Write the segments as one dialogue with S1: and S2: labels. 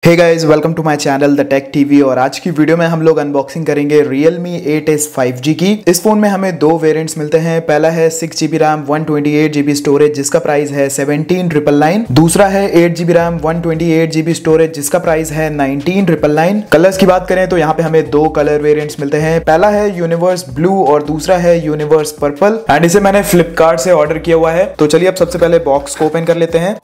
S1: Hey guys, welcome to my channel the tech TV. और आज की वीडियो में हम लोग अनबॉक्सिंग करेंगे Realme 8s 5G की। इस फोन में हमें दो वेरिएंट्स मिलते हैं। पहला है 6GB रैम 128GB स्टोरेज जिसका प्राइस है 17,999। दूसरा है 8GB रैम 128GB स्टोरेज जिसका प्राइस है 19,999। कलर्स की बात करें तो यहाँ पे हमें दो कलर वेरिएंट्स मिलते हैं। पहला है यूनिवर्स ब्लू और दूसरा है यूनिवर्स पर्पल। एंड इसे मैंने फ्लिपकार्ट से ऑर्डर किया हुआ है। तो चलिए अब सबसे पहले बॉक्स को ओपन कर लेते हैं।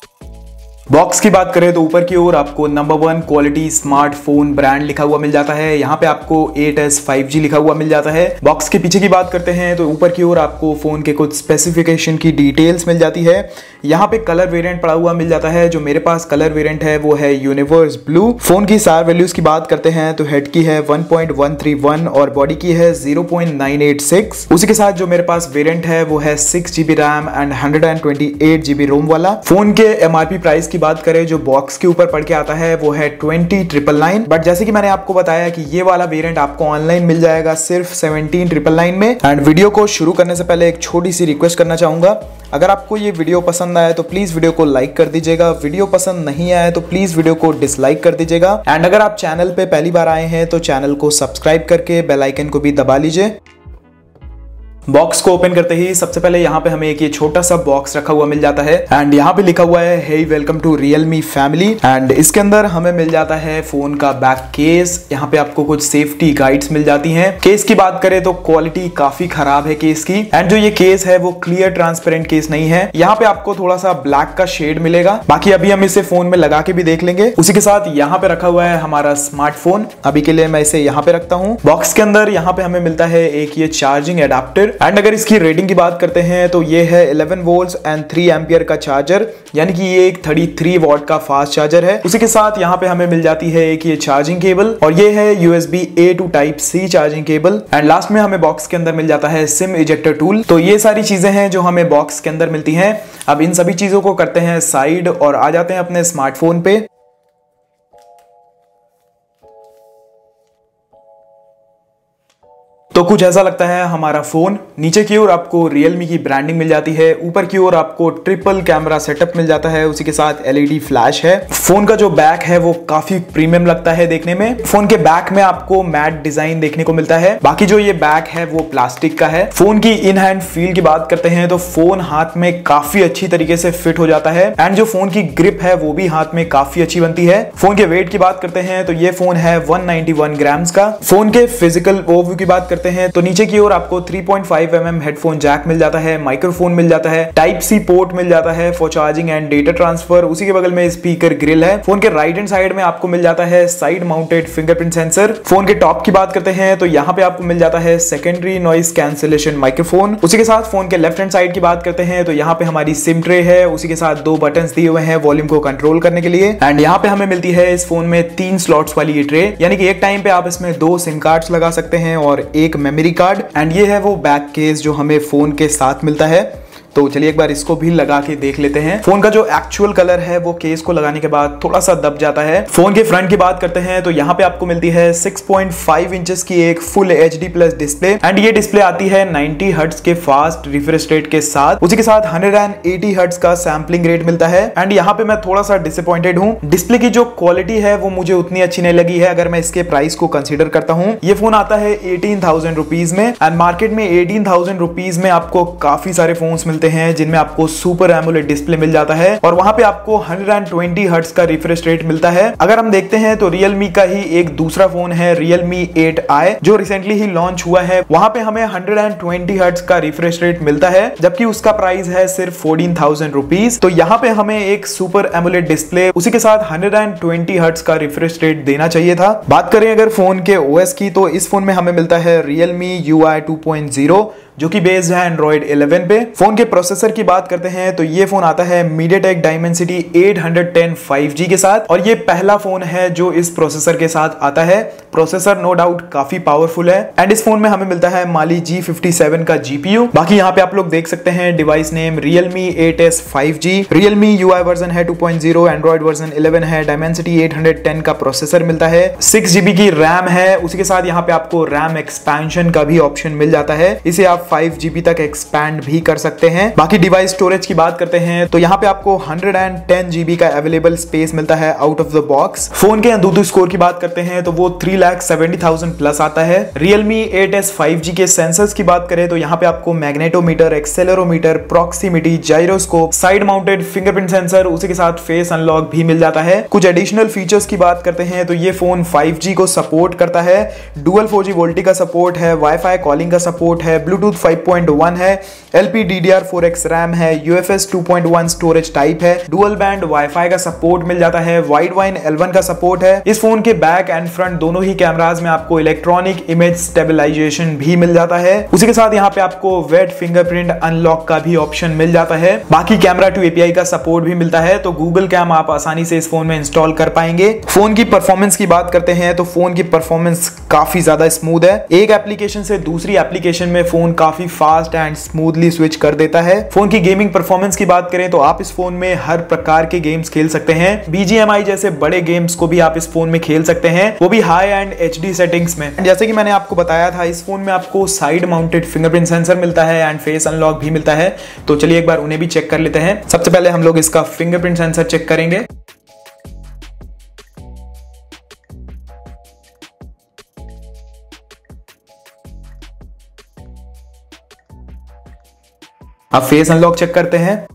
S1: बॉक्स की बात करें तो ऊपर की ओर आपको नंबर 1 क्वालिटी स्मार्टफोन ब्रांड लिखा हुआ मिल जाता है। यहाँ पे आपको 8s 5G लिखा हुआ मिल जाता है। बॉक्स के पीछे की बात करते हैं तो ऊपर की ओर आपको फोन के कुछ स्पेसिफिकेशन की डिटेल्स मिल जाती है। यहाँ पे कलर वेरिएंट पड़ा हुआ मिल जाता है। जो मेरे पास कलर वेरिएंट है वो है यूनिवर्स ब्लू। फोन की सार वैल्यूज की बात करते हैं तो हेड की है 1.131 और बॉडी की है 0.986। उसी के साथ जो मेरे पास वेरिएंट है वो है 6GB रैम एंड 128GB रोम वाला। फोन के MRP प्राइस की बात करें जो बॉक्स के ऊपर पड़ के आता है वो है 20,999। बट जैसे कि मैंने आपको बताया कि ये वाला वेरिएंट आपको ऑनलाइन मिल जाएगा सिर्फ 17,999 में। एंड वीडियो को शुरू करने से पहले एक छोटी सी रिक्वेस्ट करना चाहूंगा, अगर आपको ये वीडियो पसंद आया तो प्लीज वीडियो को लाइक कर दीजिएगा। वीडियो पसंद नहीं आया तो प्लीज वीडियो को डिसलाइक कर दीजिएगा। एंड अगर आप चैनल पे पहली बार आए हैं तो चैनल को सब्सक्राइब करके बेल आइकन को भी दबा लीजिए। बॉक्स को ओपन करते ही सबसे पहले यहाँ पे हमें एक ये छोटा सा बॉक्स रखा हुआ मिल जाता है। एंड यहाँ पे लिखा हुआ है hey welcome to Realme family. And इसके अंदर हमें मिल जाता है फोन का बैक केस। यहाँ पे आपको कुछ सेफ्टी गाइड्स मिल जाती हैं। केस की बात करें तो क्वालिटी काफी खराब है केस की। एंड जो ये केस है वो क्लियर ट्रांसपेरेंट केस नहीं है। यहाँ पे आपको थोड़ा सा ब्लैक का शेड मिलेगा। बाकी अभी हम इसे फोन में लगा के भी देख लेंगे। उसी के साथ यहाँ पे रखा हुआ है हमारा स्मार्टफोन। अभी के लिए मैं इसे यहाँ पे रखता हूँ। बॉक्स के अंदर यहाँ पे हमें मिलता है एक ये चार्जिंग एडाप्टर। एंड अगर इसकी रेटिंग की बात करते हैं तो ये है 11 वोल्ट्स एंड 3 एम्पियर का चार्जर, यानी कि ये एक 33 वॉट का फास्ट चार्जर है। उसी के साथ यहाँ पे हमें मिल जाती है एक ये चार्जिंग केबल और ये है USB A to Type C charging cable. And last में हमें बॉक्स के अंदर मिल जाता है सिम इजेक्टर टूल। तो ये सारी चीजें हैं जो हमें बॉक्स के अंदर मिलती हैं। अब इन सभी चीजों को करते हैं साइड और आ जाते हैं अपने स्मार्टफोन पे। तो कुछ ऐसा लगता है हमारा फोन। नीचे की ओर आपको Realme की ब्रांडिंग मिल जाती है। ऊपर की ओर आपको ट्रिपल कैमरा सेटअप मिल जाता है। उसी के साथ LED फ्लैश है। फोन का जो बैक है वो काफी प्रीमियम लगता है देखने में। फोन के बैक में आपको मैट डिजाइन देखने को मिलता है। बाकी जो ये बैक है वो प्लास्टिक का है। फोन की इन हैंड फील की बात करते हैं तो फोन हाथ में काफी अच्छी तरीके से फिट हो जाता है। एंड जो फोन की ग्रिप है वो भी हाथ में काफी अच्छी बनती है। फोन के वेट की बात करते हैं तो ये फोन है 191 ग्राम्स का। फोन के फिजिकल ओवरव्यू की बात करते हैं तो नीचे की ओर आपको 3.5 mm हेडफोन जैक मिल जाता है, माइक्रोफोन मिल जाता है, टाइप सी पोर्ट मिल जाता है for charging and data transfer. उसी के बगल में स्पीकर ग्रिल है। फोन के राइट हैंड साइड में आपको मिल जाता है side mounted fingerprint sensor. Phone के टॉप की बात करते हैं तो यहाँ पे आपको मिल जाता है सेकेंडरी नॉइस कैंसिलेशन माइक्रोफोन। उसी के साथ फोन के लेफ्ट हैंड साइड की बात करते हैं तो यहाँ पे हमारी सिम ट्रे है। उसी के साथ दो बटन दिए हुए हैं वॉल्यूम को कंट्रोल करने के लिए। एंड यहाँ पे हमें मिलती है इस फोन में 3 स्लॉट्स वाली ये ट्रे, यानी कि एक टाइम पे आप इसमें 2 सिम कार्ड्स लगा सकते हैं और एक मेमोरी कार्ड। एंड ये है वो बैक केस जो हमें फोन के साथ मिलता है। तो चलिए एक बार इसको भी लगा के देख लेते हैं। फोन का जो एक्चुअल कलर है वो केस को लगाने के बाद थोड़ा सा दब जाता है। फोन के फ्रंट की बात करते हैं तो यहाँ पे आपको मिलती है 6.5 इंचेस की एक full HD plus display. And ये डिस्प्ले आती है 90 हर्ट्ज के फास्ट रिफ्रेश रेट के साथ। उसी के साथ 180 हर्ट्ज का सैम्पलिंग रेट मिलता है। एंड यहाँ पे मैं थोड़ा सा डिसअपॉइंटेड हूँ। डिस्प्ले की जो क्वालिटी है वो मुझे उतनी अच्छी नहीं लगी है अगर मैं इसके प्राइस को कंसिडर करता हूँ। ये फोन आता है 18,000 रुपीज में। एंड मार्केट में 18,000 रुपीज में आपको काफी सारे फोन मिलते हैं जिनमें आपको सुपर एमोलेड डिस्प्ले मिल जाता है और वहां पे आपको 120 हर्ट्ज का रिफ्रेश रेट मिलता है। अगर हम देखते हैं तो Realme का ही एक दूसरा फोन है Realme 8i जो रिसेंटली ही लॉन्च हुआ है। वहां पे हमें 120 हर्ट्ज का रिफ्रेश रेट मिलता है जबकि उसका प्राइस है सिर्फ 14,000 रुपीज। तो यहाँ पे हमें एक सुपर एमोलेड डिस्प्ले उसी के साथ 120 हर्ट्ज का रिफ्रेश रेट देना चाहिए था। बात करें अगर फोन के OS की तो इस फोन में हमें मिलता है Realme UI 2.0 जो कि बेस्ड है Android 11 पे। फोन के प्रोसेसर की बात करते हैं तो ये फोन आता है MediaTek Dimensity 810 5G के साथ और ये पहला फोन है जो इस प्रोसेसर के साथ आता है। प्रोसेसर नो डाउट काफी पावरफुल है। एंड इस फोन में हमें मिलता है Mali G57 का GPU। बाकी यहाँ पे आप लोग देख सकते हैं device name Realme 8s 5G, Realme UI version है 2.0, Android वर्जन 11 है, Dimensity 810 का प्रोसेसर मिलता है, 6GB की रैम है। उसी के साथ यहाँ पे आपको रैम एक्सपेंशन का भी ऑप्शन मिल जाता है। इसे आप आप 5 GB तक एक्सपैंड भी कर सकते हैं। बाकी डिवाइस स्टोरेज की बात करते हैं तो यहाँ पे आपको 110 GB का अवेलेबल स्पेस मिलता है out of the box. Phone के अंतुतु स्कोर की बात करते हैं तो वो 3,70,000 प्लस आता है। Realme 8s 5G के सेंसर्स की बात करें तो यहाँ पे आपको magnetometer, accelerometer, proximity, gyroscope, side mounted fingerprint sensor, उसी के साथ फेस अनलॉक भी मिल जाता है। कुछ एडिशनल फीचर्स की बात करते हैं तो ये फोन 5G को सपोर्ट करता है, डुअल 4G वोल्टी का सपोर्ट है, वाईफाई कॉलिंग का सपोर्ट है, ब्लूटूथ 5.1 है, LPDDR4X रैम है, UFS 2.1 स्टोरेज टाइप है, डुअल बैंड वाईफाई का सपोर्ट मिल जाता है, वाइड वाइन L1 का सपोर्ट है। इस फोन के बैक एंड फ्रंट दोनों ही कैमरास में आपको इलेक्ट्रॉनिक इमेज स्टेबलाइजेशन भी मिल जाता है। उसी के साथ यहाँ पे आपको वेट फिंगरप्रिंट अनलॉक का भी ऑप्शन मिल जाता है। बाकी कैमरा टू API का सपोर्ट भी मिलता है, तो गूगल कैम आप आसानी से इस फोन में इंस्टॉल कर पाएंगे। फोन की परफॉर्मेंस की बात करते हैं तो फोन की परफॉर्मेंस काफी ज्यादा स्मूथ है। एक एप्लीकेशन से दूसरी एप्लीकेशन में फोन काफी फास्ट एंड स्मूथली स्विच कर देता है। फोन की गेमिंग परफॉर्मेंस की बात करें तो आप इस फोन में हर प्रकार के गेम्स खेल सकते हैं। BGMI जैसे बड़े गेम्स को भी आप इस फोन में खेल सकते हैं, वो भी हाई एंड HD सेटिंग्स में। जैसे कि मैंने आपको बताया था, इस फोन में आपको साइड माउंटेड फिंगरप्रिंट सेंसर मिलता है एंड फेस अनलॉक भी मिलता है। तो चलिए एक बार उन्हें भी चेक कर लेते हैं। सबसे पहले हम लोग इसका फिंगरप्रिंट सेंसर चेक करेंगे। अब फेस अनलॉक चेक करते हैं।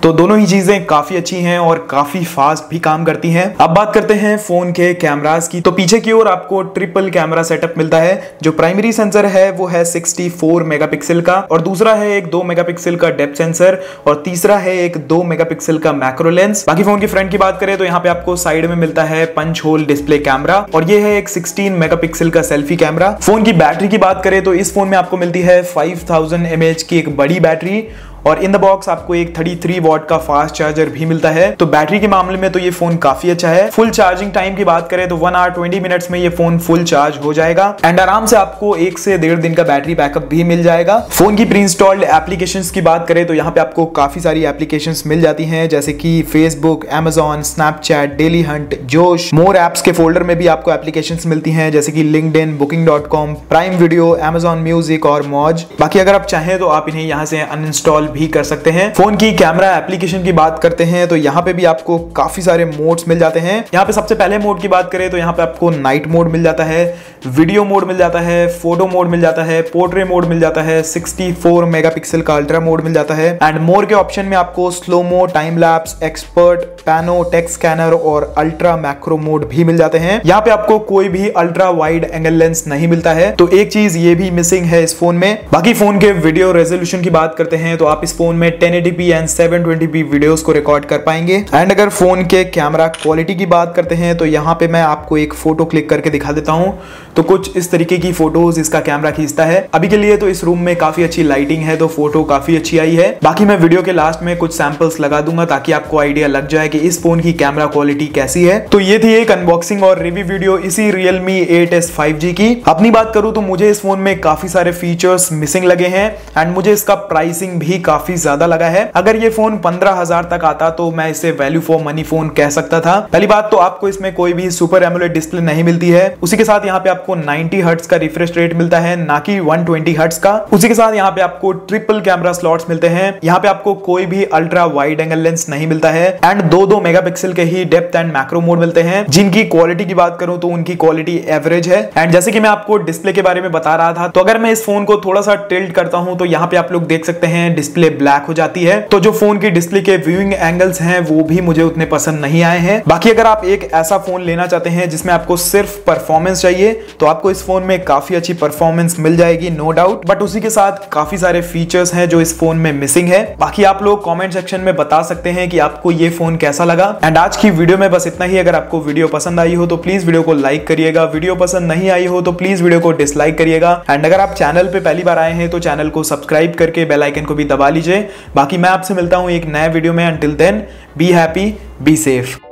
S1: तो दोनों ही चीजें काफी अच्छी हैं और काफी फास्ट भी काम करती हैं। अब बात करते हैं फोन के कैमरास की। तो पीछे की ओर आपको ट्रिपल कैमरा सेटअप मिलता है। जो प्राइमरी सेंसर है वो है 64 मेगापिक्सल का, और दूसरा है एक 2 मेगापिक्सल का डेप्थ सेंसर, और तीसरा है एक 2 मेगापिक्सल का मैक्रो लेंस। बाकी फोन की फ्रंट की बात करें तो यहाँ पे आपको साइड में मिलता है पंच होल डिस्प्ले कैमरा, और ये है एक 16 मेगापिक्सल का सेल्फी कैमरा। फोन की बैटरी की बात करें तो इस फोन में आपको मिलती है 5000 mAh की एक बड़ी बैटरी, और इन द बॉक्स आपको एक 33 वॉट का फास्ट चार्जर भी मिलता है। तो बैटरी के मामले में तो ये फोन काफी अच्छा है। फुल चार्जिंग टाइम की बात करें तो 1 आवर 20 मिनट्स में ये फोन फुल चार्ज हो जाएगा, एंड आराम से आपको 1 से 1.5 दिन का बैटरी बैकअप भी मिल जाएगा। फोन की प्री इंस्टॉल्ड एप्लीकेशंस की बात करें तो यहाँ पे आपको काफी सारी एप्लीकेशंस मिल जाती हैं, जैसे कि Facebook, Amazon, Snapchat, daily Hunt, जोश। मोर एप्स के फोल्डर में भी आपको एप्लीकेशंस मिलती हैं, जैसे कि LinkedIn, booking.com, prime video, Amazon music और मौज। बाकी अगर आप चाहें तो आप इन्हें यहाँ से अनइंस्टॉल भी कर सकते हैं। फोन की कैमरा एप्लीकेशन की बात करते हैं तो यहाँ पे भी आपको काफी सारे मोड्स मिल जाते हैं। यहाँ पे सबसे पहले मोड की बात करें तो यहाँ पे आपको नाइट मोड मिल जाता है, वीडियो मोड मिल जाता है, फोटो मोड मिल जाता है, पोर्ट्रे मोड मिल जाता है, 64 मेगापिक्सल का अल्ट्रा मोड मिल जाता है, एंड मोर के ऑप्शन में आपको slomo, time lapse, expert, pano, text scanner और अल्ट्रा मैक्रो मोड भी मिल जाते हैं। यहाँ पे आपको कोई भी अल्ट्रा वाइड एंगल लेंस नहीं मिलता है, तो एक चीज ये भी मिसिंग है इस फोन में। बाकी फोन के वीडियो रेजोल्यूशन की बात करते हैं तो आप इस फोन में 1080p एंड 720p वीडियोस को रिकॉर्ड कर पाएंगे। एंड अगर फोन के कैमरा क्वालिटी की बात करते हैं तो यहाँ पे मैं आपको एक फोटो क्लिक करके दिखा देता हूँ। तो कुछ इस तरीके की फोटोज इसका कैमरा खींचता है। अभी के लिए तो इस रूम में काफी अच्छी लाइटिंग है, तो फोटो काफी अच्छी आई है। बाकी मैं वीडियो के लास्ट में कुछ सैंपल्स लगा दूंगा ताकि आपको आइडिया लग जाए कि इस फोन की कैमरा क्वालिटी कैसी है। तो ये थी एक अनबॉक्सिंग और रिव्यू वीडियो इसी Realme 8s 5G की। अपनी बात करूं तो मुझे इस फोन में काफी सारे फीचर्स मिसिंग लगे हैं, एंड मुझे इसका प्राइसिंग भी काफी ज्यादा लगा है। अगर ये फोन 15,000 तक आता तो मैं इसे वैल्यू फॉर मनी फोन कह सकता था। पहली बात तो आपको इसमें कोई भी सुपर एमोलेड डिस्प्ले नहीं मिलती है। उसी के साथ यहाँ पे आपको 90 हर्ट्ज का रिफ्रेश रेट मिलता है, ना कि 120 हर्ट्ज का। उसी के साथ यहाँ पे आपको ट्रिपल कैमरा स्लॉट्स मिलते हैं। यहाँ पे आपको कोई भी अल्ट्रा वाइड एंगल लेंस नहीं मिलता है, एंड 2 मेगापिक्सल के ही डेप्थ एंड मैक्रो मोड मिलते हैं। जिनकी क्वालिटी की बात करूं तो उनकी क्वालिटी एवरेज है। एंड जैसे कि मैं आपको डिस्प्ले के बारे में बता रहा था, तो अगर मैं इस फोन को थोड़ा सा टिल्ट करता हूं तो यहाँ पे आप लोग देख सकते हैं डिस्प्ले ब्लैक हो जाती है। तो जो फोन की डिस्प्ले के व्यूइंग एंगल्स हैं वो भी मुझे उतने पसंद नहीं आए हैं। बाकी अगर आप एक ऐसा फोन लेना चाहते हैं जिसमें आपको सिर्फ परफॉर्मेंस चाहिए, तो आपको इस फोन में काफी अच्छी परफॉर्मेंस मिल जाएगी, नो डाउट। बट उसी के साथ काफी सारे फीचर्स हैं जो इस फोन में मिसिंग है। बाकी आप लोग कमेंट सेक्शन में बता सकते हैं कि आपको ये फोन कैसा लगा। एंड आज की वीडियो में बस इतना ही। अगर आपको वीडियो पसंद आई हो तो प्लीज वीडियो को लाइक करिएगा, वीडियो पसंद नहीं आई हो तो प्लीज वीडियो को डिसलाइक करिएगा। एंड अगर आप चैनल पे पहली बार आए हैं तो चैनल को सब्सक्राइब करके बेल आइकन को भी दबा लीजिए। बाकी मैं आपसे मिलता हूं एक नए वीडियो में। Until then, be happy, be safe.